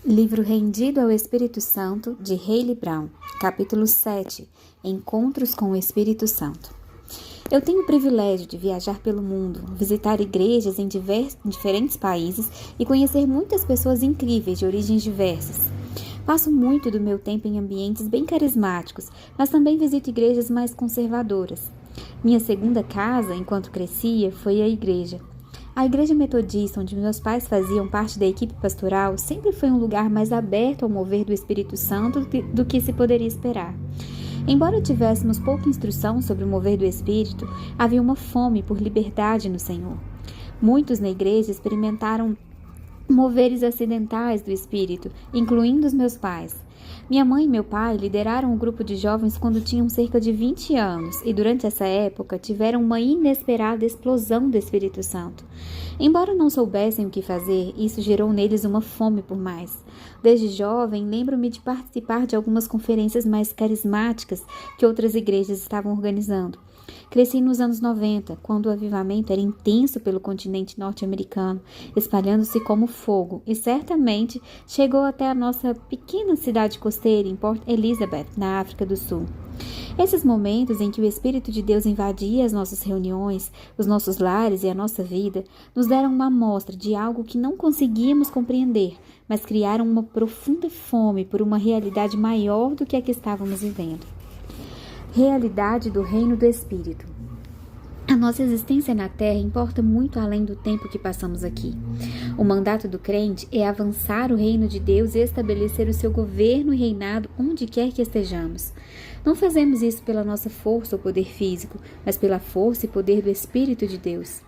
Livro Rendido ao Espírito Santo, de Haley Brown, capítulo 7, Encontros com o Espírito Santo. Eu tenho o privilégio de viajar pelo mundo, visitar igrejas em diferentes países e conhecer muitas pessoas incríveis de origens diversas. Passo muito do meu tempo em ambientes bem carismáticos, mas também visito igrejas mais conservadoras. Minha segunda casa, enquanto crescia, foi a igreja. A igreja metodista, onde meus pais faziam parte da equipe pastoral, sempre foi um lugar mais aberto ao mover do Espírito Santo do que se poderia esperar. Embora tivéssemos pouca instrução sobre o mover do Espírito, havia uma fome por liberdade no Senhor. Muitos na igreja experimentaram moveres acidentais do Espírito, incluindo os meus pais. Minha mãe e meu pai lideraram um grupo de jovens quando tinham cerca de 20 anos e durante essa época tiveram uma inesperada explosão do Espírito Santo. Embora não soubessem o que fazer, isso gerou neles uma fome por mais. Desde jovem, lembro-me de participar de algumas conferências mais carismáticas que outras igrejas estavam organizando. Cresci nos anos 90, quando o avivamento era intenso pelo continente norte-americano, espalhando-se como fogo, e certamente chegou até a nossa pequena cidade costeira em Port Elizabeth, na África do Sul. Esses momentos em que o Espírito de Deus invadia as nossas reuniões, os nossos lares e a nossa vida, nos deram uma amostra de algo que não conseguíamos compreender, mas criaram uma profunda fome por uma realidade maior do que a que estávamos vivendo. Realidade do Reino do Espírito. A nossa existência na Terra importa muito além do tempo que passamos aqui. O mandato do crente é avançar o reino de Deus e estabelecer o seu governo e reinado onde quer que estejamos. Não fazemos isso pela nossa força ou poder físico, mas pela força e poder do Espírito de Deus.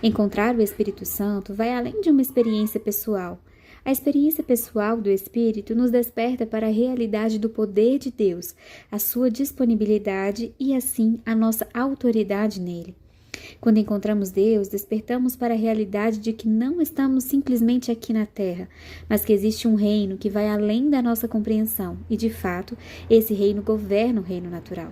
Encontrar o Espírito Santo vai além de uma experiência pessoal. A experiência pessoal do Espírito nos desperta para a realidade do poder de Deus, a sua disponibilidade e, assim, a nossa autoridade nele. Quando encontramos Deus, despertamos para a realidade de que não estamos simplesmente aqui na Terra, mas que existe um reino que vai além da nossa compreensão e, de fato, esse reino governa o reino natural.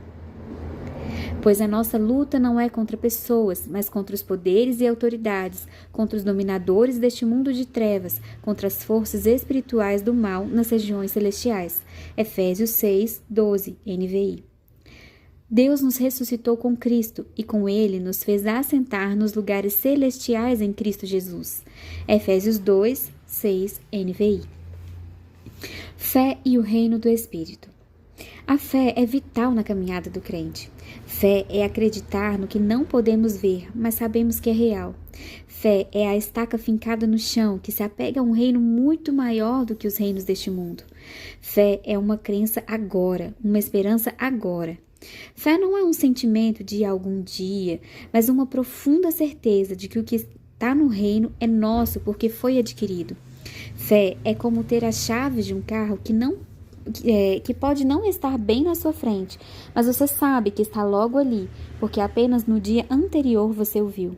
Pois a nossa luta não é contra pessoas, mas contra os poderes e autoridades, contra os dominadores deste mundo de trevas, contra as forças espirituais do mal nas regiões celestiais. Efésios 6, 12, NVI. Deus nos ressuscitou com Cristo e com Ele nos fez assentar nos lugares celestiais em Cristo Jesus. Efésios 2, 6, NVI. Fé e o reino do Espírito. A fé é vital na caminhada do crente. Fé é acreditar no que não podemos ver, mas sabemos que é real. Fé é a estaca fincada no chão que se apega a um reino muito maior do que os reinos deste mundo. Fé é uma crença agora, uma esperança agora. Fé não é um sentimento de algum dia, mas uma profunda certeza de que o que está no reino é nosso porque foi adquirido. Fé é como ter as chaves de um carro que pode não estar bem na sua frente, mas você sabe que está logo ali, porque apenas no dia anterior você o viu.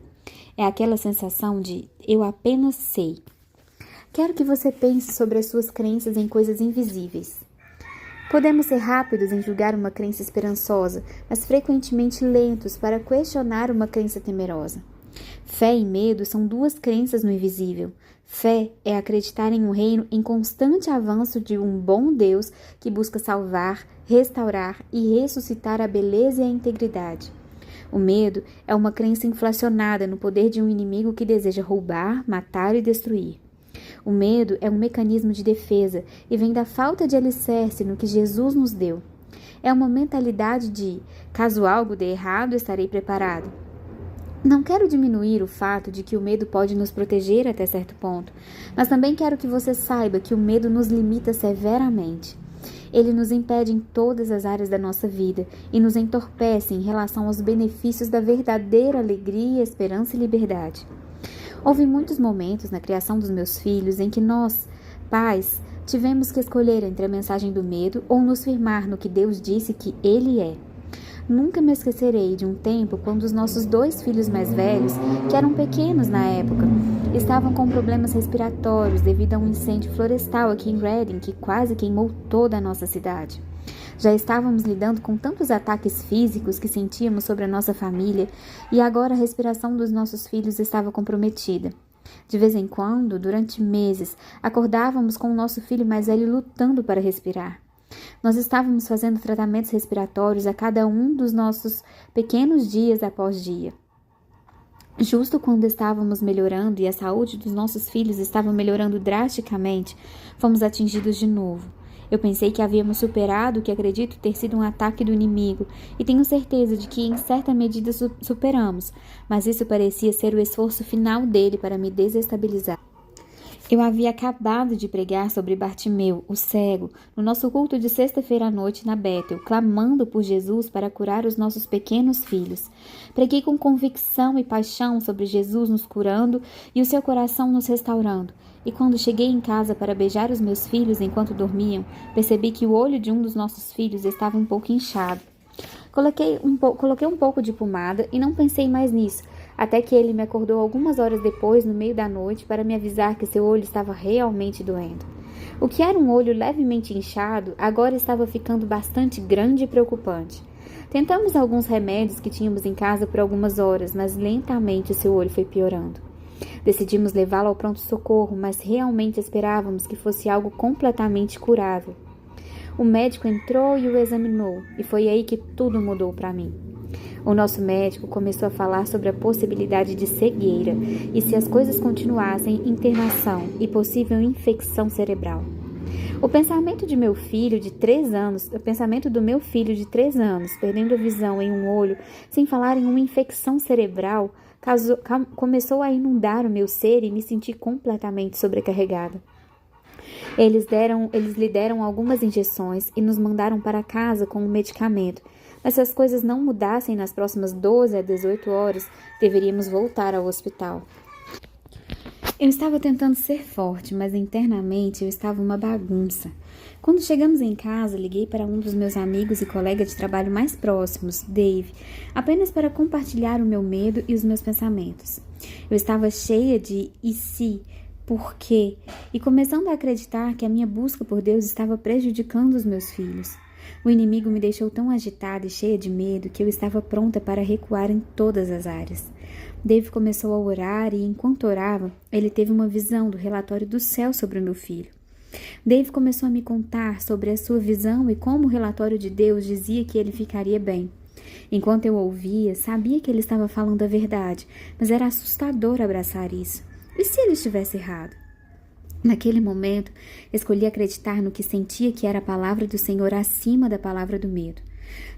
É aquela sensação de eu apenas sei. Quero que você pense sobre as suas crenças em coisas invisíveis. Podemos ser rápidos em julgar uma crença esperançosa, mas frequentemente lentos para questionar uma crença temerosa. Fé e medo são duas crenças no invisível. Fé é acreditar em um reino em constante avanço de um bom Deus que busca salvar, restaurar e ressuscitar a beleza e a integridade. O medo é uma crença inflacionada no poder de um inimigo que deseja roubar, matar e destruir. O medo é um mecanismo de defesa e vem da falta de alicerce no que Jesus nos deu. É uma mentalidade de, caso algo dê errado, estarei preparado. Não quero diminuir o fato de que o medo pode nos proteger até certo ponto, mas também quero que você saiba que o medo nos limita severamente. Ele nos impede em todas as áreas da nossa vida e nos entorpece em relação aos benefícios da verdadeira alegria, esperança e liberdade. Houve muitos momentos na criação dos meus filhos em que nós, pais, tivemos que escolher entre a mensagem do medo ou nos firmar no que Deus disse que Ele é. Nunca me esquecerei de um tempo quando os nossos 2 filhos mais velhos, que eram pequenos na época, estavam com problemas respiratórios devido a um incêndio florestal aqui em Reading que quase queimou toda a nossa cidade. Já estávamos lidando com tantos ataques físicos que sentíamos sobre a nossa família e agora a respiração dos nossos filhos estava comprometida. De vez em quando, durante meses, acordávamos com o nosso filho mais velho lutando para respirar. Nós estávamos fazendo tratamentos respiratórios a cada um dos nossos pequenos dias após dia. Justo quando estávamos melhorando e a saúde dos nossos filhos estava melhorando drasticamente, fomos atingidos de novo. Eu pensei que havíamos superado o que acredito ter sido um ataque do inimigo e tenho certeza de que em certa medida superamos, mas isso parecia ser o esforço final dele para me desestabilizar. Eu havia acabado de pregar sobre Bartimeu, o cego, no nosso culto de sexta-feira à noite na Bethel, clamando por Jesus para curar os nossos pequenos filhos. Preguei com convicção e paixão sobre Jesus nos curando e o seu coração nos restaurando. E quando cheguei em casa para beijar os meus filhos enquanto dormiam, percebi que o olho de um dos nossos filhos estava um pouco inchado. Coloquei um pouco de pomada e não pensei mais nisso, até que ele me acordou algumas horas depois, no meio da noite, para me avisar que seu olho estava realmente doendo. O que era um olho levemente inchado, agora estava ficando bastante grande e preocupante. Tentamos alguns remédios que tínhamos em casa por algumas horas, mas lentamente seu olho foi piorando. Decidimos levá-lo ao pronto-socorro, mas realmente esperávamos que fosse algo completamente curável. O médico entrou e o examinou, e foi aí que tudo mudou para mim. O nosso médico começou a falar sobre a possibilidade de cegueira e, se as coisas continuassem, internação e possível infecção cerebral. O pensamento do meu filho de 3 anos, perdendo a visão em um olho, sem falar em uma infecção cerebral, começou a inundar o meu ser e me senti completamente sobrecarregada. Eles lhe deram algumas injeções e nos mandaram para casa com um medicamento. Mas se as coisas não mudassem nas próximas 12 a 18 horas, deveríamos voltar ao hospital. Eu estava tentando ser forte, mas internamente eu estava uma bagunça. Quando chegamos em casa, liguei para um dos meus amigos e colegas de trabalho mais próximos, Dave, apenas para compartilhar o meu medo e os meus pensamentos. Eu estava cheia de "e se?", "por quê?" e começando a acreditar que a minha busca por Deus estava prejudicando os meus filhos. O inimigo me deixou tão agitada e cheia de medo que eu estava pronta para recuar em todas as áreas. Dave começou a orar e, enquanto orava, ele teve uma visão do relatório do céu sobre o meu filho. Dave começou a me contar sobre a sua visão e como o relatório de Deus dizia que ele ficaria bem. Enquanto eu ouvia, sabia que ele estava falando a verdade, mas era assustador abraçar isso. E se ele estivesse errado? Naquele momento, escolhi acreditar no que sentia que era a palavra do Senhor acima da palavra do medo.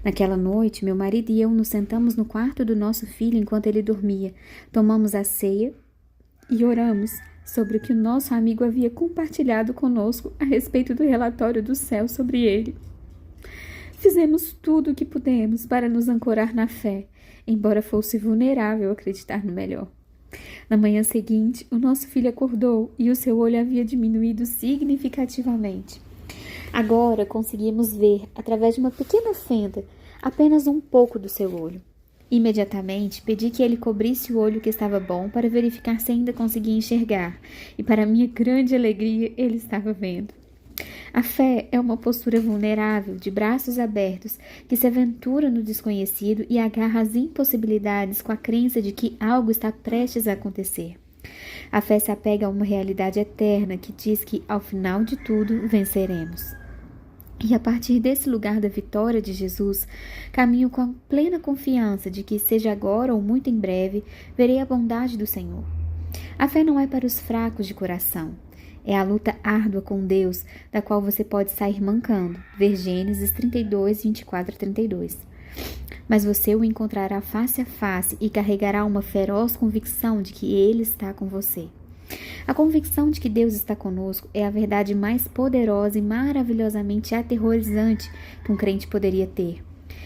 Naquela noite, meu marido e eu nos sentamos no quarto do nosso filho enquanto ele dormia, tomamos a ceia e oramos sobre o que o nosso amigo havia compartilhado conosco a respeito do relatório do céu sobre ele. Fizemos tudo o que pudemos para nos ancorar na fé, embora fosse vulnerável acreditar no melhor. Na manhã seguinte, o nosso filho acordou e o seu olho havia diminuído significativamente. Agora conseguíamos ver, através de uma pequena fenda, apenas um pouco do seu olho. Imediatamente, pedi que ele cobrisse o olho que estava bom para verificar se ainda conseguia enxergar, e para minha grande alegria, ele estava vendo. A fé é uma postura vulnerável, de braços abertos, que se aventura no desconhecido e agarra as impossibilidades com a crença de que algo está prestes a acontecer. A fé se apega a uma realidade eterna que diz que, ao final de tudo, venceremos. E a partir desse lugar da vitória de Jesus, caminho com a plena confiança de que, seja agora ou muito em breve, verei a bondade do Senhor. A fé não é para os fracos de coração. É a luta árdua com Deus, da qual você pode sair mancando. Ver Gênesis 32, 24 a 32. Mas você o encontrará face a face e carregará uma feroz convicção de que Ele está com você. A convicção de que Deus está conosco é a verdade mais poderosa e maravilhosamente aterrorizante que um crente poderia ter.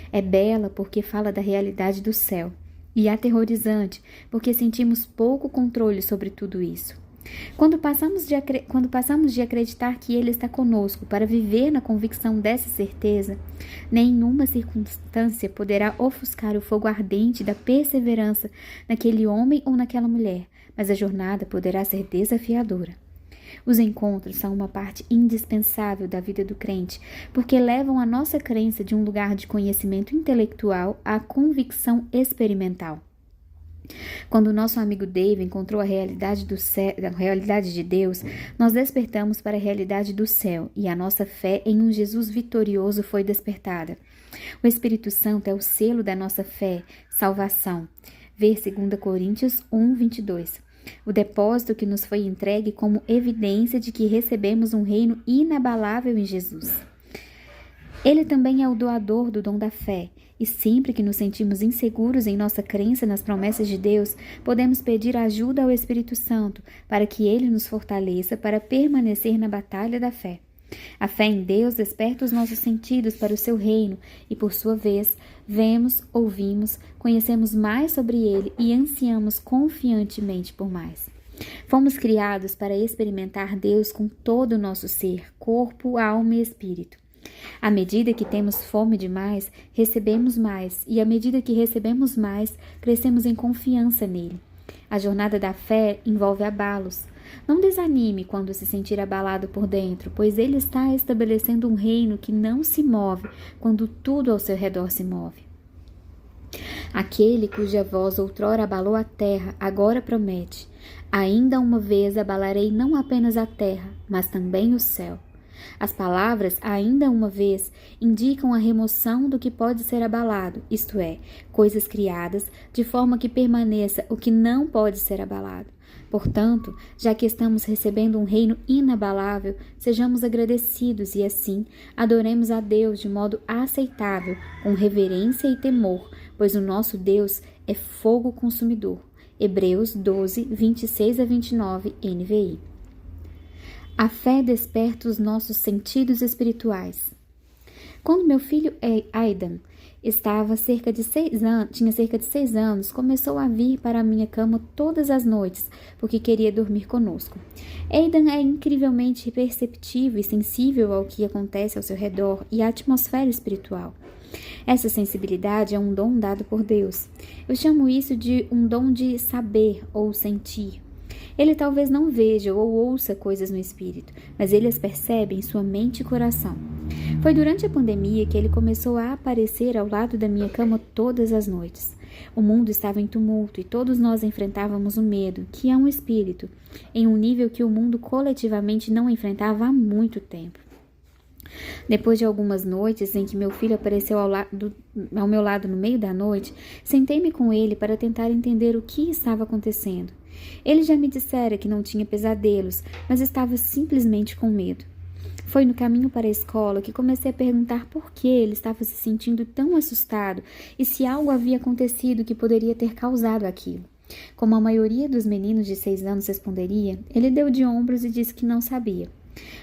É bela porque fala da realidade do céu, e aterrorizante porque sentimos pouco controle sobre tudo isso. Quando passamos de acreditar que Ele está conosco para viver na convicção dessa certeza, nenhuma circunstância poderá ofuscar o fogo ardente da perseverança naquele homem ou naquela mulher, mas a jornada poderá ser desafiadora. Os encontros são uma parte indispensável da vida do crente, porque levam a nossa crença de um lugar de conhecimento intelectual à convicção experimental. Quando o nosso amigo Dave encontrou a realidade a realidade de Deus, nós despertamos para a realidade do céu e a nossa fé em um Jesus vitorioso foi despertada. O Espírito Santo é o selo da nossa fé, salvação. Ver 2 Coríntios 1, 22. O depósito que nos foi entregue como evidência de que recebemos um reino inabalável em Jesus. Ele também é o doador do dom da fé, e sempre que nos sentimos inseguros em nossa crença nas promessas de Deus, podemos pedir ajuda ao Espírito Santo para que ele nos fortaleça para permanecer na batalha da fé. A fé em Deus desperta os nossos sentidos para o seu reino e, por sua vez, vemos, ouvimos, conhecemos mais sobre ele e ansiamos confiantemente por mais. Fomos criados para experimentar Deus com todo o nosso ser, corpo, alma e espírito. À medida que temos fome de mais, recebemos mais, e à medida que recebemos mais, crescemos em confiança nele. A jornada da fé envolve abalos. Não desanime quando se sentir abalado por dentro, pois ele está estabelecendo um reino que não se move quando tudo ao seu redor se move. Aquele cuja voz outrora abalou a terra, agora promete: ainda uma vez abalarei não apenas a terra, mas também o céu. As palavras, ainda uma vez, indicam a remoção do que pode ser abalado, isto é, coisas criadas, de forma que permaneça o que não pode ser abalado. Portanto, já que estamos recebendo um reino inabalável, sejamos agradecidos e, assim, adoremos a Deus de modo aceitável, com reverência e temor, pois o nosso Deus é fogo consumidor. Hebreus 12, 26 a 29, NVI. A fé desperta os nossos sentidos espirituais. Quando meu filho Aidan tinha cerca de 6 anos, começou a vir para a minha cama todas as noites, porque queria dormir conosco. Aidan é incrivelmente perceptivo e sensível ao que acontece ao seu redor e à atmosfera espiritual. Essa sensibilidade é um dom dado por Deus. Eu chamo isso de um dom de saber ou sentir. Ele talvez não veja ou ouça coisas no espírito, mas ele as percebe em sua mente e coração. Foi durante a pandemia que ele começou a aparecer ao lado da minha cama todas as noites. O mundo estava em tumulto e todos nós enfrentávamos o medo, que é um espírito, em um nível que o mundo coletivamente não enfrentava há muito tempo. Depois de algumas noites em que meu filho apareceu ao meu lado no meio da noite, sentei-me com ele para tentar entender o que estava acontecendo. Ele já me dissera que não tinha pesadelos, mas estava simplesmente com medo. Foi no caminho para a escola que comecei a perguntar por que ele estava se sentindo tão assustado e se algo havia acontecido que poderia ter causado aquilo. Como a maioria dos meninos de 6 anos responderia, ele deu de ombros e disse que não sabia.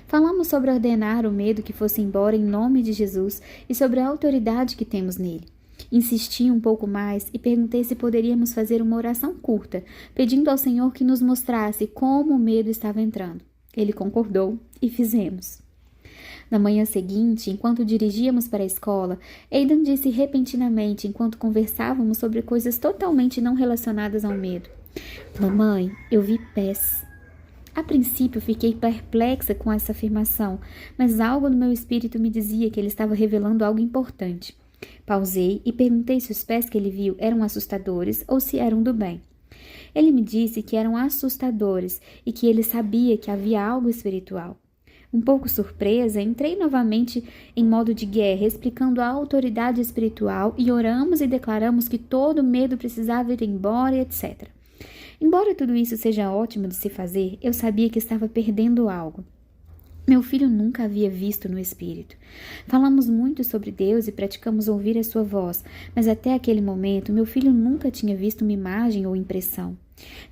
Falamos sobre ordenar o medo que fosse embora em nome de Jesus e sobre a autoridade que temos nele. Insisti um pouco mais e perguntei se poderíamos fazer uma oração curta, pedindo ao Senhor que nos mostrasse como o medo estava entrando. Ele concordou e fizemos. Na manhã seguinte, enquanto dirigíamos para a escola, Aidan disse repentinamente, enquanto conversávamos sobre coisas totalmente não relacionadas ao medo: "Mamãe, eu vi pés." A princípio, fiquei perplexa com essa afirmação, mas algo no meu espírito me dizia que ele estava revelando algo importante. Pausei e perguntei se os pés que ele viu eram assustadores ou se eram do bem. Ele me disse que eram assustadores e que ele sabia que havia algo espiritual. Um pouco surpresa, entrei novamente em modo de guerra, explicando a autoridade espiritual, e oramos e declaramos que todo medo precisava ir embora, etc. Embora tudo isso seja ótimo de se fazer, eu sabia que estava perdendo algo. Meu filho nunca havia visto no Espírito. Falamos muito sobre Deus e praticamos ouvir a sua voz, mas até aquele momento meu filho nunca tinha visto uma imagem ou impressão.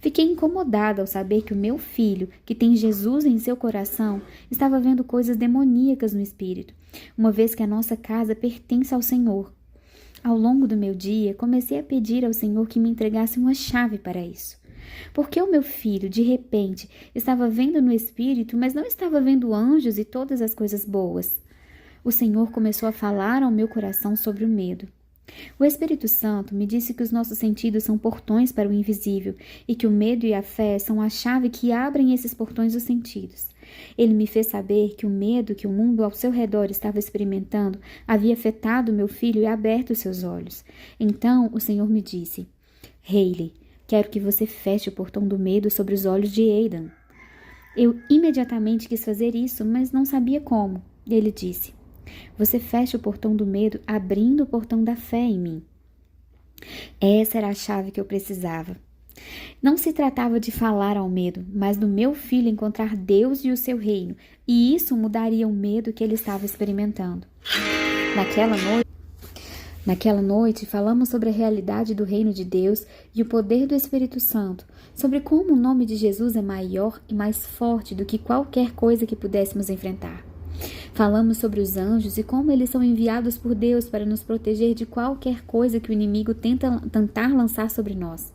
Fiquei incomodada ao saber que o meu filho, que tem Jesus em seu coração, estava vendo coisas demoníacas no Espírito, uma vez que a nossa casa pertence ao Senhor. Ao longo do meu dia, comecei a pedir ao Senhor que me entregasse uma chave para isso. Porque o meu filho, de repente, estava vendo no Espírito, mas não estava vendo anjos e todas as coisas boas. O Senhor começou a falar ao meu coração sobre o medo. O Espírito Santo me disse que os nossos sentidos são portões para o invisível e que o medo e a fé são a chave que abrem esses portões dos sentidos. Ele me fez saber que o medo que o mundo ao seu redor estava experimentando havia afetado meu filho e aberto seus olhos. Então o Senhor me disse: "Hayley, Quero que você feche o portão do medo sobre os olhos de Aidan. Eu imediatamente quis fazer isso, mas não sabia como. Ele disse: você fecha o portão do medo abrindo o portão da fé em mim. Essa era a chave que eu precisava. Não se tratava de falar ao medo, mas do meu filho encontrar Deus e o seu reino, e isso mudaria o medo que ele estava experimentando. Naquela noite, falamos sobre a realidade do reino de Deus e o poder do Espírito Santo, sobre como o nome de Jesus é maior e mais forte do que qualquer coisa que pudéssemos enfrentar. Falamos sobre os anjos e como eles são enviados por Deus para nos proteger de qualquer coisa que o inimigo tentar lançar sobre nós.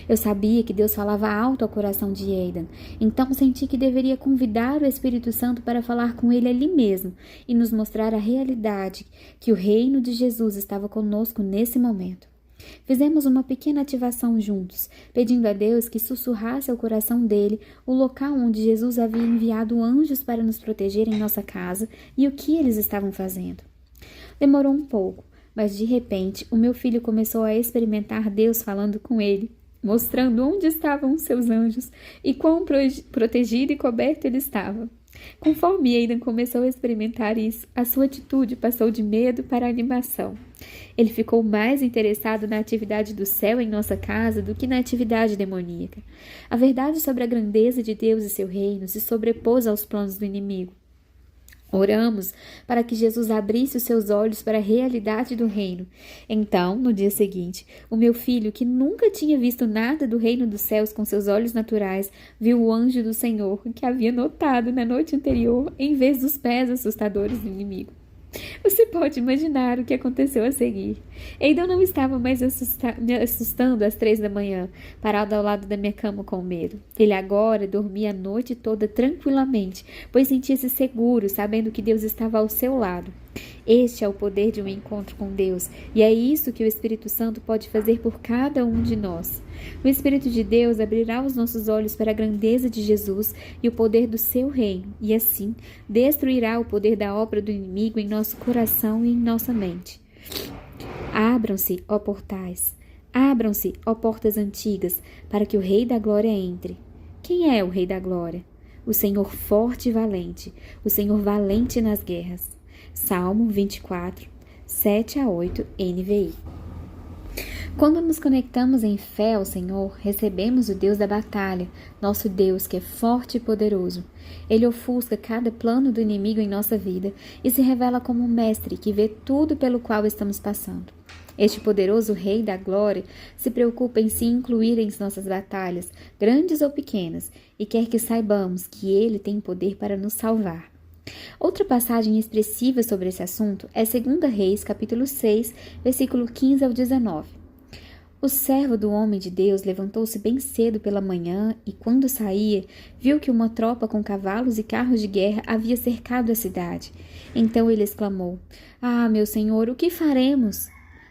Eu sabia que Deus falava alto ao coração de Aidan, então senti que deveria convidar o Espírito Santo para falar com ele ali mesmo e nos mostrar a realidade que o reino de Jesus estava conosco nesse momento. Fizemos uma pequena ativação juntos, pedindo a Deus que sussurrasse ao coração dele o local onde Jesus havia enviado anjos para nos proteger em nossa casa e o que eles estavam fazendo. Demorou um pouco, mas de repente o meu filho começou a experimentar Deus falando com ele, mostrando onde estavam os seus anjos e quão protegido e coberto ele estava. Conforme Aidan começou a experimentar isso, a sua atitude passou de medo para animação. Ele ficou mais interessado na atividade do céu em nossa casa do que na atividade demoníaca. A verdade sobre a grandeza de Deus e seu reino se sobrepôs aos planos do inimigo. Oramos para que Jesus abrisse os seus olhos para a realidade do reino. Então, no dia seguinte, o meu filho, que nunca tinha visto nada do reino dos céus com seus olhos naturais, viu o anjo do Senhor que havia notado na noite anterior em vez dos pés assustadores do inimigo. Você pode imaginar o que aconteceu a seguir. Aidan não estava mais me assustando às 3 da manhã, parado ao lado da minha cama com medo. Ele agora dormia a noite toda tranquilamente, pois sentia-se seguro, sabendo que Deus estava ao seu lado. Este é o poder de um encontro com Deus, e é isso que o Espírito Santo pode fazer por cada um de nós. O Espírito de Deus abrirá os nossos olhos para a grandeza de Jesus e o poder do seu reino, e assim destruirá o poder da obra do inimigo em nosso coração e em nossa mente. Abram-se, ó portais, abram-se, ó portas antigas, para que o Rei da Glória entre. Quem é o Rei da Glória? O Senhor forte e valente, o Senhor valente nas guerras. Salmo 24, 7-8, NVI. Quando nos conectamos em fé ao Senhor, recebemos o Deus da batalha, nosso Deus que é forte e poderoso. Ele ofusca cada plano do inimigo em nossa vida e se revela como um mestre que vê tudo pelo qual estamos passando. Este poderoso Rei da Glória se preocupa em se incluir em nossas batalhas, grandes ou pequenas, e quer que saibamos que Ele tem poder para nos salvar. Outra passagem expressiva sobre esse assunto é 2 Reis, capítulo 6, versículo 15 ao 19. O servo do homem de Deus levantou-se bem cedo pela manhã e, quando saía, viu que uma tropa com cavalos e carros de guerra havia cercado a cidade. Então ele exclamou: "Ah, meu senhor, o que faremos?"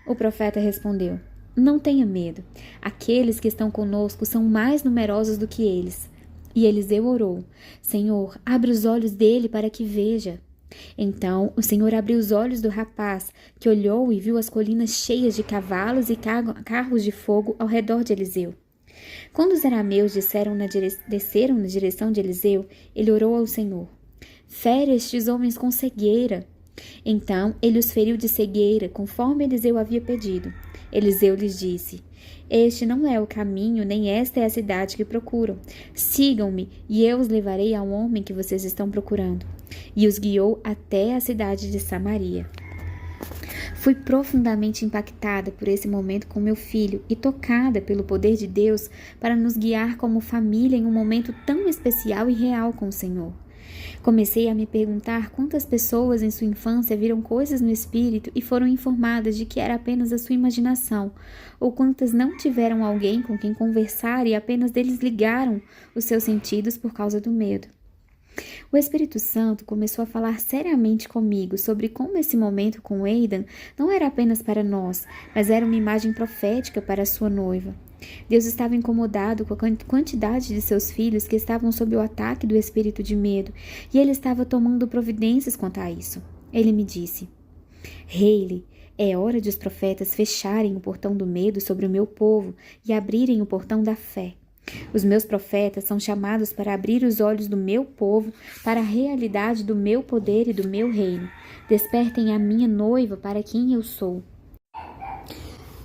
O profeta respondeu: "Não tenha medo. Aqueles que estão conosco são mais numerosos do que eles." E Eliseu orou: "Senhor, abre os olhos dele para que veja." Então o Senhor abriu os olhos do rapaz, que olhou e viu as colinas cheias de cavalos e carros de fogo ao redor de Eliseu. Quando os arameus desceram na direção de Eliseu, ele orou ao Senhor: "Fere estes homens com cegueira." Então ele os feriu de cegueira, conforme Eliseu havia pedido. Eliseu lhes disse: "Este não é o caminho, nem esta é a cidade que procuram. Sigam-me, e eu os levarei ao homem que vocês estão procurando." E os guiou até a cidade de Samaria. Fui profundamente impactada por esse momento com meu filho e tocada pelo poder de Deus para nos guiar como família em um momento tão especial e real com o Senhor. Comecei a me perguntar quantas pessoas em sua infância viram coisas no espírito e foram informadas de que era apenas a sua imaginação, ou quantas não tiveram alguém com quem conversar e apenas desligaram os seus sentidos por causa do medo. O Espírito Santo começou a falar seriamente comigo sobre como esse momento com Aidan não era apenas para nós, mas era uma imagem profética para a sua noiva. Deus estava incomodado com a quantidade de seus filhos que estavam sob o ataque do espírito de medo, e ele estava tomando providências quanto a isso. Ele me disse: "Hayley, É hora de os profetas fecharem o portão do medo sobre o meu povo e abrirem o portão da fé. Os meus profetas são chamados para abrir os olhos do meu povo para a realidade do meu poder e do meu reino. Despertem a minha noiva para quem eu sou.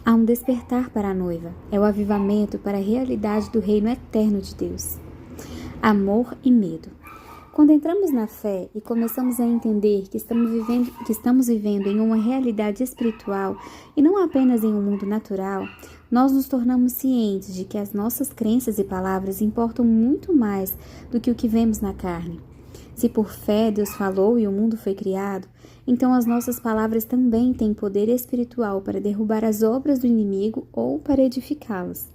Há um despertar para a noiva. É o avivamento para a realidade do reino eterno de Deus. Amor e medo. Quando entramos na fé e começamos a entender que estamos vivendo em uma realidade espiritual e não apenas em um mundo natural, nós nos tornamos cientes de que as nossas crenças e palavras importam muito mais do que o que vemos na carne. Se por fé Deus falou e o mundo foi criado, então as nossas palavras também têm poder espiritual para derrubar as obras do inimigo ou para edificá-las.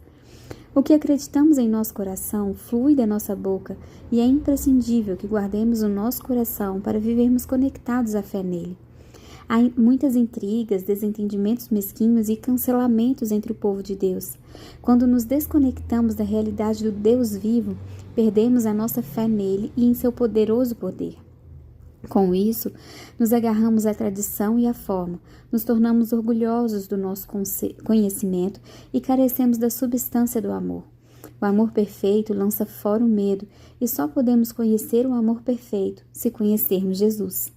O que acreditamos em nosso coração flui da nossa boca e é imprescindível que guardemos o nosso coração para vivermos conectados à fé nele. Há muitas intrigas, desentendimentos mesquinhos e cancelamentos entre o povo de Deus. Quando nos desconectamos da realidade do Deus vivo, perdemos a nossa fé nele e em seu poderoso poder. Com isso, nos agarramos à tradição e à forma, nos tornamos orgulhosos do nosso conhecimento e carecemos da substância do amor. O amor perfeito lança fora o medo e só podemos conhecer o amor perfeito se conhecermos Jesus.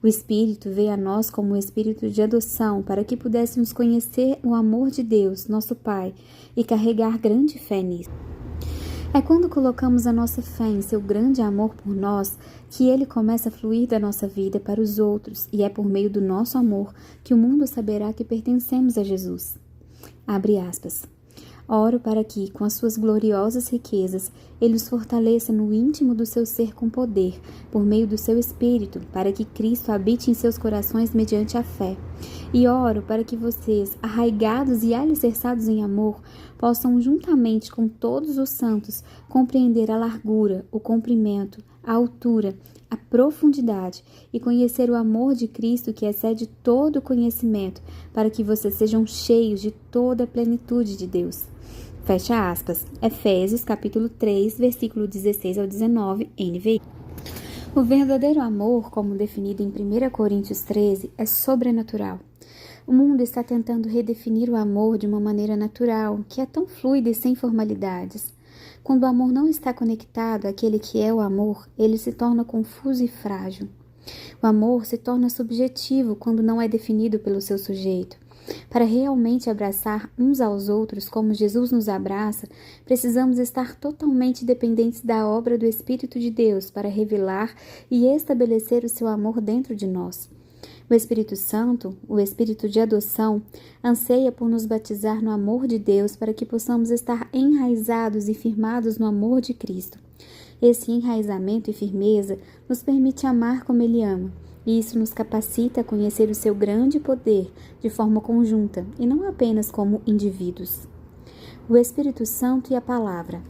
O Espírito veio a nós como um espírito de adoção para que pudéssemos conhecer o amor de Deus, nosso Pai, e carregar grande fé nisso. É quando colocamos a nossa fé em seu grande amor por nós que ele começa a fluir da nossa vida para os outros e é por meio do nosso amor que o mundo saberá que pertencemos a Jesus. Abre aspas. Oro para que, com as suas gloriosas riquezas, ele os fortaleça no íntimo do seu ser com poder, por meio do seu Espírito, para que Cristo habite em seus corações mediante a fé. E oro para que vocês, arraigados e alicerçados em amor, possam, juntamente com todos os santos, compreender a largura, o comprimento, a altura, a profundidade e conhecer o amor de Cristo que excede todo o conhecimento, para que vocês sejam cheios de toda a plenitude de Deus. Fecha aspas. Efésios capítulo 3, versículo 16 ao 19, NVI. O verdadeiro amor, como definido em 1 Coríntios 13, é sobrenatural. O mundo está tentando redefinir o amor de uma maneira natural, que é tão fluida e sem formalidades. Quando o amor não está conectado àquele que é o amor, ele se torna confuso e frágil. O amor se torna subjetivo quando não é definido pelo seu sujeito. Para realmente abraçar uns aos outros como Jesus nos abraça, precisamos estar totalmente dependentes da obra do Espírito de Deus para revelar e estabelecer o seu amor dentro de nós. O Espírito Santo, o Espírito de adoção, anseia por nos batizar no amor de Deus para que possamos estar enraizados e firmados no amor de Cristo. Esse enraizamento e firmeza nos permite amar como Ele ama, e isso nos capacita a conhecer o seu grande poder de forma conjunta e não apenas como indivíduos. O Espírito Santo e a Palavra.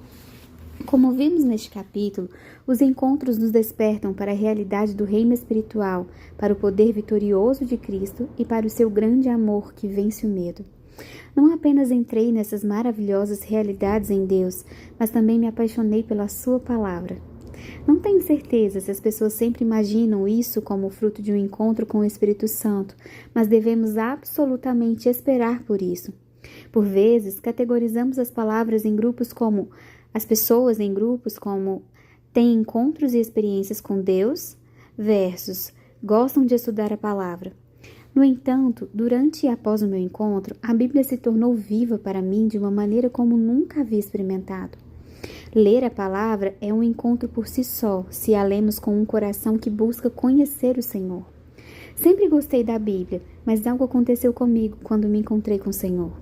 Como vimos neste capítulo, os encontros nos despertam para a realidade do reino espiritual, para o poder vitorioso de Cristo e para o seu grande amor que vence o medo. Não apenas entrei nessas maravilhosas realidades em Deus, mas também me apaixonei pela sua palavra. Não tenho certeza se as pessoas sempre imaginam isso como fruto de um encontro com o Espírito Santo, mas devemos absolutamente esperar por isso. Por vezes, categorizamos as palavras em grupos como as pessoas em grupos como têm encontros e experiências com Deus versus gostam de estudar a palavra. No entanto, durante e após o meu encontro, a Bíblia se tornou viva para mim de uma maneira como nunca havia experimentado. Ler a palavra é um encontro por si só, se a lemos com um coração que busca conhecer o Senhor. Sempre gostei da Bíblia, mas algo aconteceu comigo quando me encontrei com o Senhor.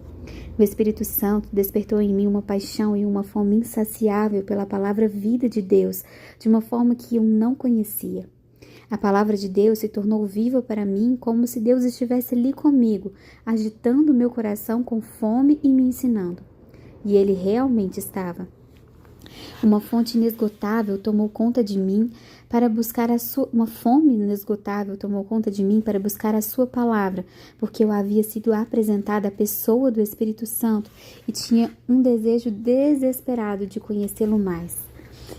O Espírito Santo despertou em mim uma paixão e uma fome insaciável pela palavra vida de Deus, de uma forma que eu não conhecia. A palavra de Deus se tornou viva para mim como se Deus estivesse ali comigo, agitando meu coração com fome e me ensinando. E Ele realmente estava. Uma fonte inesgotável tomou conta de mim para buscar uma fome inesgotável tomou conta de mim para buscar a sua palavra, porque eu havia sido apresentada à pessoa do Espírito Santo e tinha um desejo desesperado de conhecê-lo mais.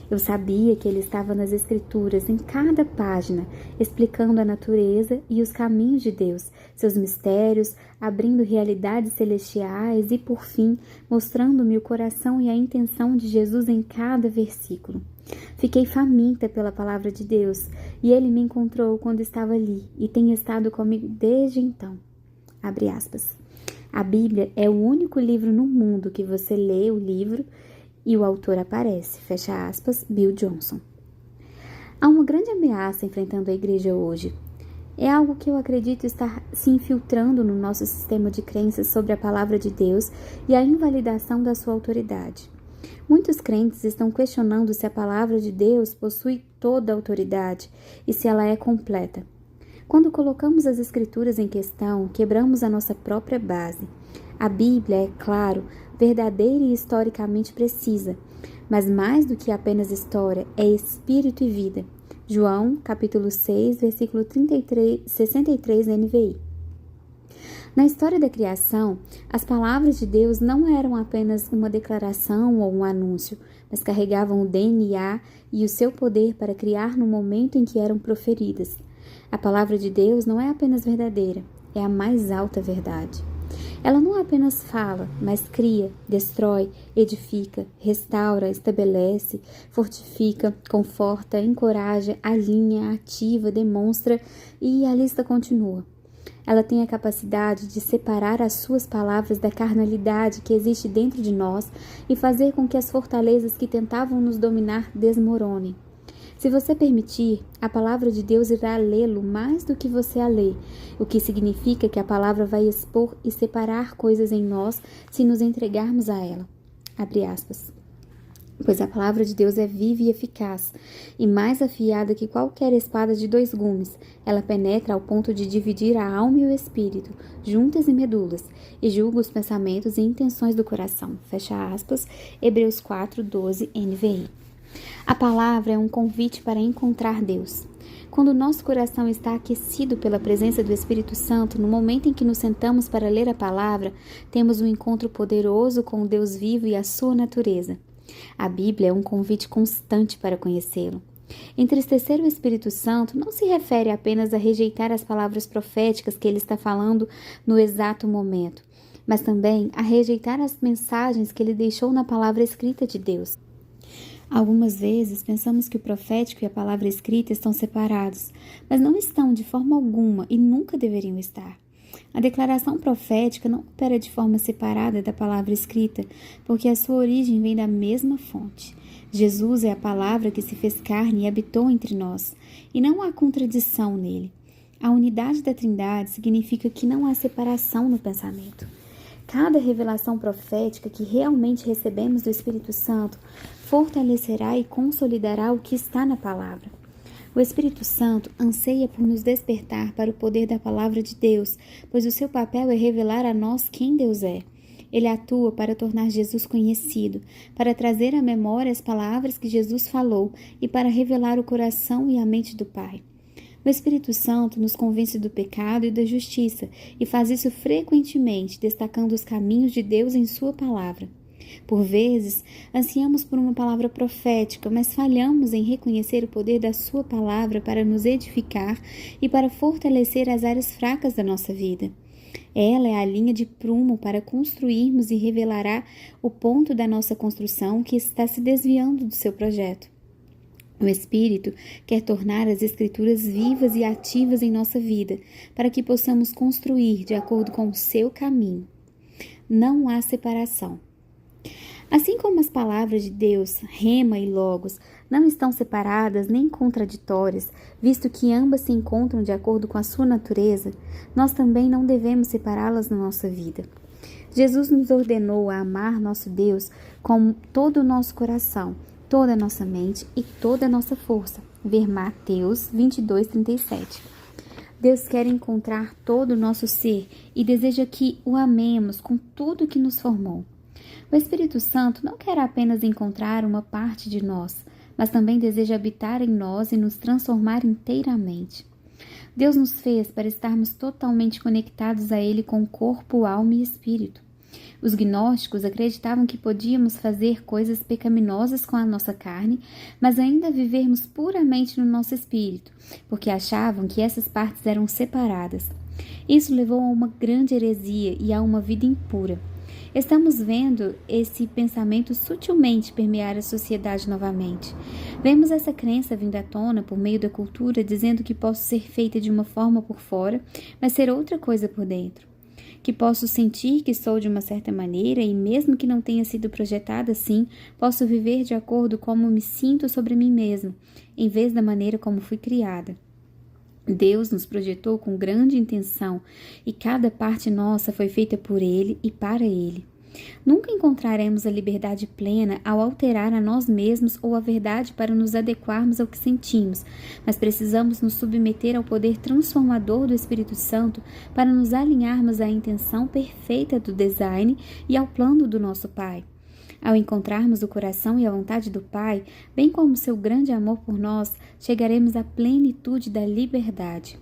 Eu sabia que ele estava nas Escrituras, em cada página, explicando a natureza e os caminhos de Deus, seus mistérios, abrindo realidades celestiais e, por fim, mostrando-me o coração e a intenção de Jesus em cada versículo. Fiquei faminta pela palavra de Deus, e ele me encontrou quando estava ali e tem estado comigo desde então. Abre aspas. A Bíblia é o único livro no mundo que você lê o livro e o autor aparece, fecha aspas, Bill Johnson. Há uma grande ameaça enfrentando a igreja hoje. É algo que eu acredito estar se infiltrando no nosso sistema de crenças sobre a palavra de Deus e a invalidação da sua autoridade. Muitos crentes estão questionando se a palavra de Deus possui toda a autoridade e se ela é completa. Quando colocamos as Escrituras em questão, quebramos a nossa própria base. A Bíblia é, claro, verdadeira e historicamente precisa, mas mais do que apenas história, é espírito e vida. João, capítulo 6, versículo 63 NVI. Na história da criação, as palavras de Deus não eram apenas uma declaração ou um anúncio, mas carregavam o DNA e o seu poder para criar no momento em que eram proferidas. A palavra de Deus não é apenas verdadeira, é a mais alta verdade. Ela não apenas fala, mas cria, destrói, edifica, restaura, estabelece, fortifica, conforta, encoraja, alinha, ativa, demonstra e a lista continua. Ela tem a capacidade de separar as suas palavras da carnalidade que existe dentro de nós e fazer com que as fortalezas que tentavam nos dominar desmoronem. Se você permitir, a palavra de Deus irá lê-lo mais do que você a lê, o que significa que a palavra vai expor e separar coisas em nós se nos entregarmos a ela. Abre aspas. Pois a palavra de Deus é viva e eficaz, e mais afiada que qualquer espada de 2 gumes. Ela penetra ao ponto de dividir a alma e o espírito, juntas e medulas, e julga os pensamentos e intenções do coração. Fecha aspas, Hebreus 4:12 NVI. A palavra é um convite para encontrar Deus. Quando o nosso coração está aquecido pela presença do Espírito Santo, no momento em que nos sentamos para ler a palavra, temos um encontro poderoso com o Deus vivo e a sua natureza. A Bíblia é um convite constante para conhecê-lo. Entristecer o Espírito Santo não se refere apenas a rejeitar as palavras proféticas que ele está falando no exato momento, mas também a rejeitar as mensagens que ele deixou na palavra escrita de Deus. Algumas vezes pensamos que o profético e a palavra escrita estão separados, mas não estão de forma alguma e nunca deveriam estar. A declaração profética não opera de forma separada da palavra escrita, porque a sua origem vem da mesma fonte. Jesus é a palavra que se fez carne e habitou entre nós, e não há contradição nele. A unidade da Trindade significa que não há separação no pensamento. Cada revelação profética que realmente recebemos do Espírito Santo fortalecerá e consolidará o que está na palavra. O Espírito Santo anseia por nos despertar para o poder da palavra de Deus, pois o seu papel é revelar a nós quem Deus é. Ele atua para tornar Jesus conhecido, para trazer à memória as palavras que Jesus falou e para revelar o coração e a mente do Pai. O Espírito Santo nos convence do pecado e da justiça e faz isso frequentemente, destacando os caminhos de Deus em sua palavra. Por vezes, ansiamos por uma palavra profética, mas falhamos em reconhecer o poder da sua palavra para nos edificar e para fortalecer as áreas fracas da nossa vida. Ela é a linha de prumo para construirmos e revelará o ponto da nossa construção que está se desviando do seu projeto. O Espírito quer tornar as Escrituras vivas e ativas em nossa vida, para que possamos construir de acordo com o seu caminho. Não há separação. Assim como as palavras de Deus, rema e logos, não estão separadas nem contraditórias, visto que ambas se encontram de acordo com a sua natureza, nós também não devemos separá-las na nossa vida. Jesus nos ordenou a amar nosso Deus com todo o nosso coração, toda a nossa mente e toda a nossa força. Ver Mateus 22:37. Deus quer encontrar todo o nosso ser e deseja que o amemos com tudo que nos formou. O Espírito Santo não quer apenas encontrar uma parte de nós, mas também deseja habitar em nós e nos transformar inteiramente. Deus nos fez para estarmos totalmente conectados a Ele com corpo, alma e espírito. Os gnósticos acreditavam que podíamos fazer coisas pecaminosas com a nossa carne, mas ainda vivermos puramente no nosso espírito, porque achavam que essas partes eram separadas. Isso levou a uma grande heresia e a uma vida impura. Estamos vendo esse pensamento sutilmente permear a sociedade novamente. Vemos essa crença vindo à tona por meio da cultura, dizendo que posso ser feita de uma forma por fora, mas ser outra coisa por dentro. Que posso sentir que sou de uma certa maneira e, mesmo que não tenha sido projetada assim, posso viver de acordo com como me sinto sobre mim mesmo, em vez da maneira como fui criada. Deus nos projetou com grande intenção e cada parte nossa foi feita por Ele e para Ele. Nunca encontraremos a liberdade plena ao alterar a nós mesmos ou a verdade para nos adequarmos ao que sentimos, mas precisamos nos submeter ao poder transformador do Espírito Santo para nos alinharmos à intenção perfeita do design e ao plano do nosso Pai. Ao encontrarmos o coração e a vontade do Pai, bem como seu grande amor por nós, chegaremos à plenitude da liberdade.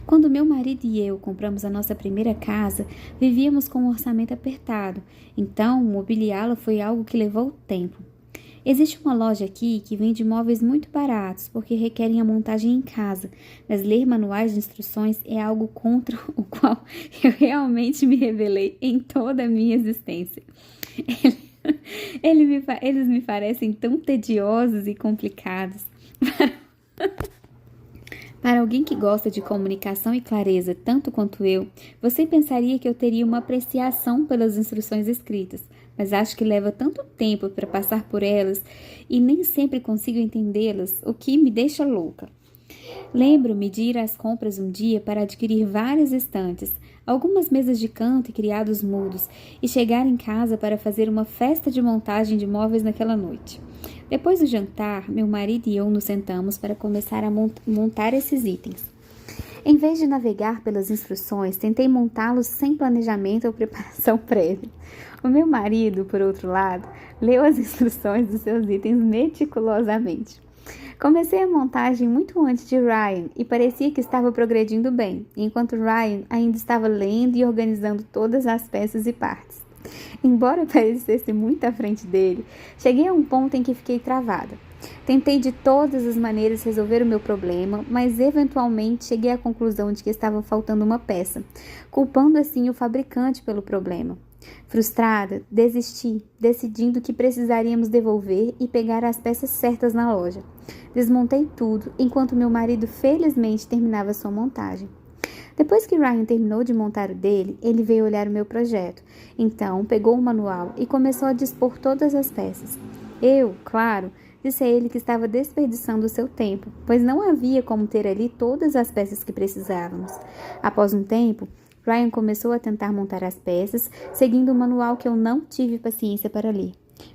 Quando meu marido e eu compramos a nossa primeira casa, vivíamos com um orçamento apertado, então mobiliá-la foi algo que levou tempo. Existe uma loja aqui que vende móveis muito baratos porque requerem a montagem em casa, mas ler manuais de instruções é algo contra o qual eu realmente me rebelei em toda a minha existência. Eles me parecem tão tediosos e complicados. Para alguém que gosta de comunicação e clareza tanto quanto eu, você pensaria que eu teria uma apreciação pelas instruções escritas, mas acho que leva tanto tempo para passar por elas e nem sempre consigo entendê-las, o que me deixa louca. Lembro-me de ir às compras um dia para adquirir várias estantes, algumas mesas de canto e criados mudos, e chegar em casa para fazer uma festa de montagem de móveis naquela noite. Depois do jantar, meu marido e eu nos sentamos para começar a montar esses itens. Em vez de navegar pelas instruções, tentei montá-los sem planejamento ou preparação prévia. O meu marido, por outro lado, leu as instruções dos seus itens meticulosamente. Comecei a montagem muito antes de Ryan e parecia que estava progredindo bem, enquanto Ryan ainda estava lendo e organizando todas as peças e partes. Embora parecesse muito à frente dele, cheguei a um ponto em que fiquei travada. Tentei de todas as maneiras resolver o meu problema, mas eventualmente cheguei à conclusão de que estava faltando uma peça, culpando assim o fabricante pelo problema. Frustrada, desisti, decidindo que precisaríamos devolver e pegar as peças certas na loja. Desmontei tudo, enquanto meu marido felizmente terminava sua montagem. Depois que Ryan terminou de montar o dele, ele veio olhar o meu projeto. Então, pegou o manual e começou a dispor todas as peças. Eu, claro, disse a ele que estava desperdiçando o seu tempo, pois não havia como ter ali todas as peças que precisávamos. Após um tempo, Ryan começou a tentar montar as peças, seguindo o manual que eu não tive paciência para ler.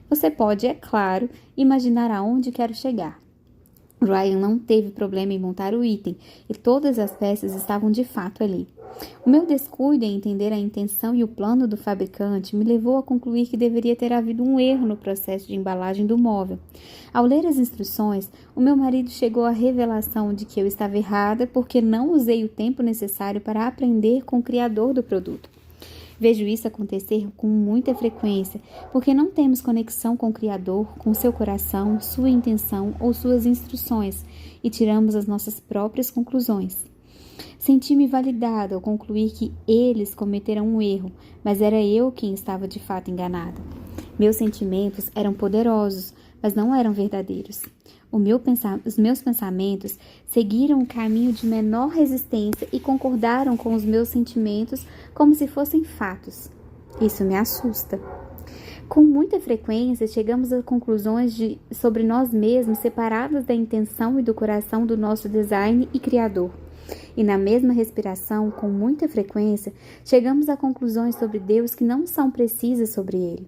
Você pode, é claro, imaginar aonde quero chegar. Ryan não teve problema em montar o item, e todas as peças estavam de fato ali. O meu descuido em entender a intenção e o plano do fabricante me levou a concluir que deveria ter havido um erro no processo de embalagem do móvel. Ao ler as instruções, o meu marido chegou à revelação de que eu estava errada porque não usei o tempo necessário para aprender com o criador do produto. Vejo isso acontecer com muita frequência, porque não temos conexão com o Criador, com seu coração, sua intenção ou suas instruções, e tiramos as nossas próprias conclusões. Senti-me validada ao concluir que eles cometeram um erro, mas era eu quem estava de fato enganada. Meus sentimentos eram poderosos, mas não eram verdadeiros. Os meus pensamentos seguiram o caminho de menor resistência e concordaram com os meus sentimentos como se fossem fatos. Isso me assusta. Com muita frequência, chegamos a conclusões sobre nós mesmos separadas da intenção e do coração do nosso design e criador. E na mesma respiração, com muita frequência, chegamos a conclusões sobre Deus que não são precisas sobre Ele.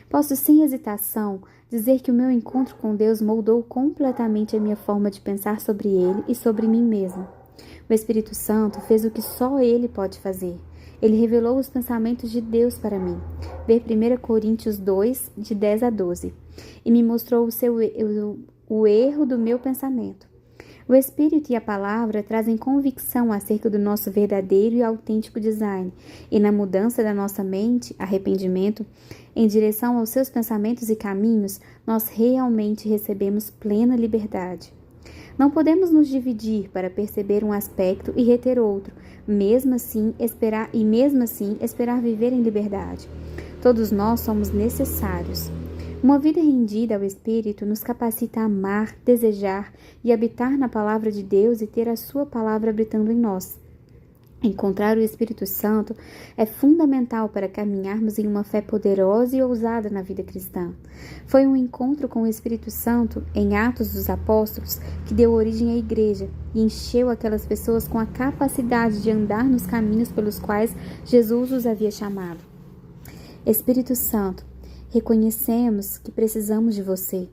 Posso, sem hesitação, dizer que o meu encontro com Deus moldou completamente a minha forma de pensar sobre Ele e sobre mim mesma. O Espírito Santo fez o que só Ele pode fazer. Ele revelou os pensamentos de Deus para mim. Ver 1 Coríntios 2, de 10 a 12. E me mostrou o erro do meu pensamento. O Espírito e a Palavra trazem convicção acerca do nosso verdadeiro e autêntico design, e na mudança da nossa mente, arrependimento, em direção aos seus pensamentos e caminhos, nós realmente recebemos plena liberdade. Não podemos nos dividir para perceber um aspecto e reter outro, mesmo assim esperar viver em liberdade. Todos nós somos necessários. Uma vida rendida ao Espírito nos capacita a amar, desejar e habitar na palavra de Deus e ter a sua palavra habitando em nós. Encontrar o Espírito Santo é fundamental para caminharmos em uma fé poderosa e ousada na vida cristã. Foi um encontro com o Espírito Santo, em Atos dos Apóstolos, que deu origem à igreja e encheu aquelas pessoas com a capacidade de andar nos caminhos pelos quais Jesus os havia chamado. Espírito Santo, reconhecemos que precisamos de você.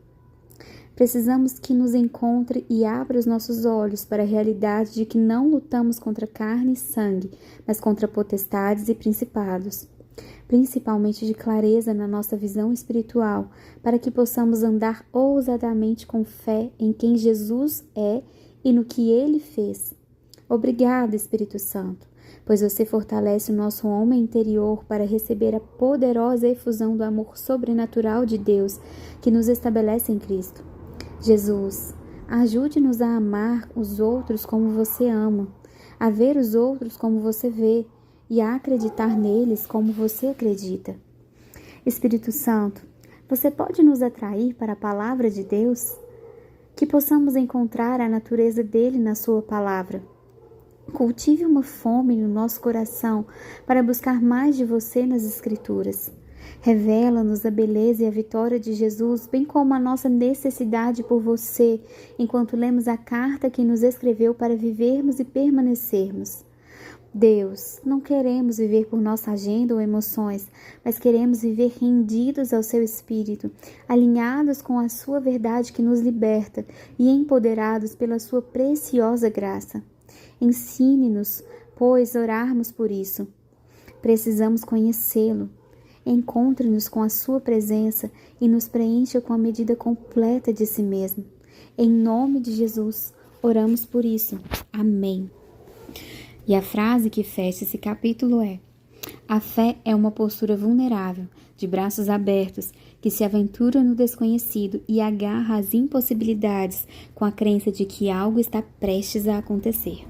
Precisamos que nos encontre e abra os nossos olhos para a realidade de que não lutamos contra carne e sangue, mas contra potestades e principados. Principalmente de clareza na nossa visão espiritual, para que possamos andar ousadamente com fé em quem Jesus é e no que Ele fez. Obrigado, Espírito Santo, pois você fortalece o nosso homem interior para receber a poderosa efusão do amor sobrenatural de Deus que nos estabelece em Cristo. Jesus, ajude-nos a amar os outros como você ama, a ver os outros como você vê e a acreditar neles como você acredita. Espírito Santo, você pode nos atrair para a palavra de Deus? Que possamos encontrar a natureza dele na sua palavra. Cultive uma fome no nosso coração para buscar mais de você nas Escrituras. Revela-nos a beleza e a vitória de Jesus, bem como a nossa necessidade por você, enquanto lemos a carta que nos escreveu para vivermos e permanecermos. Deus, não queremos viver por nossa agenda ou emoções, mas queremos viver rendidos ao seu Espírito, alinhados com a sua verdade que nos liberta e empoderados pela sua preciosa graça. Ensine-nos, pois, orarmos por isso. Precisamos conhecê-lo. Encontre-nos com a sua presença e nos preencha com a medida completa de si mesmo. Em nome de Jesus, oramos por isso. Amém. E a frase que fecha esse capítulo é: a fé é uma postura vulnerável, de braços abertos, que se aventura no desconhecido e agarra às impossibilidades com a crença de que algo está prestes a acontecer.